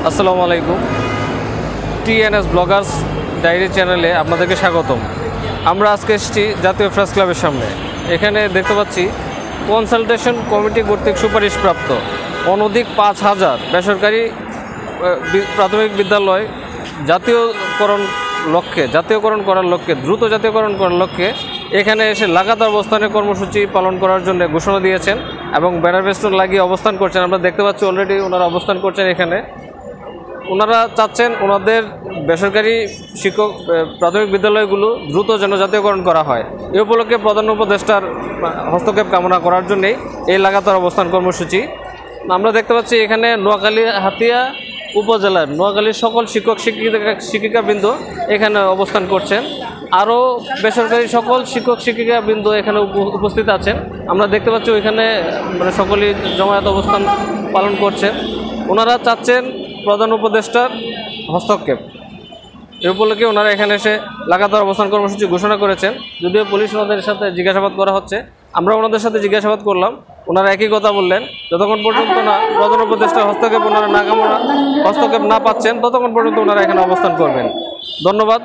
আসসালামু আলাইকুম। TNS Bloggers diary চ্যানেলে আপনাদেরকে স্বাগতম। আমরা আজকে এসেছি জাতীয় প্রেস ক্লাবের সামনে। এখানে দেখতে পাচ্ছি কনসালটেশন কমিটি কর্তৃক সুপারিশপ্রাপ্ত অনধিক ৫,০০০ বেসরকারি প্রাথমিক বিদ্যালয় জাতীয়করণ করার লক্ষ্যে দ্রুত জাতীয়করণ করার লক্ষ্যে এখানে এসে লাগাতার অবস্থানের কর্মসূচি পালন করার জন্য ঘোষণা দিয়েছেন এবং ব্যানার ফেস্টুন লাগিয়ে অবস্থান করছেন। আমরা দেখতে পাচ্ছি অলরেডি ওনারা অবস্থান করছেন এখানে। ওনারা চাচ্ছেন ওনাদের বেসরকারি প্রাথমিক বিদ্যালয়গুলো দ্রুত যেন জাতীয়করণ করা হয়। এই উপলক্ষে প্রধান উপদেষ্টার হস্তক্ষেপ কামনা করার জন্যেই এই লাগাতার অবস্থান কর্মসূচি। আমরা দেখতে পাচ্ছি এখানে নোয়াখালী হাতিয়া উপজেলার নোয়াখালীর সকল শিক্ষিকাবৃন্দ এখানে অবস্থান করছেন। আরও বেসরকারি সকল শিক্ষিকাবৃন্দ এখানে উপস্থিত আছেন। আমরা দেখতে পাচ্ছি ওইখানে সকলেই জমায়েত অবস্থান পালন করছেন। ওনারা চাচ্ছেন প্রধান উপদেষ্টার হস্তক্ষেপ। এই উপলক্ষে ওনারা এখানে এসে লাগাতার অবস্থান কর্মসূচি ঘোষণা করেছেন। যদিও পুলিশ ওনাদের সাথে জিজ্ঞাসাবাদ করা হচ্ছে, আমরা ওনাদের সাথে জিজ্ঞাসাবাদ করলাম, ওনারা একই কথা বললেন, যতক্ষণ পর্যন্ত না প্রধান উপদেষ্টার হস্তক্ষেপ হস্তক্ষেপ না পাচ্ছেন ততক্ষণ পর্যন্ত ওনারা এখানে অবস্থান করবেন। ধন্যবাদ।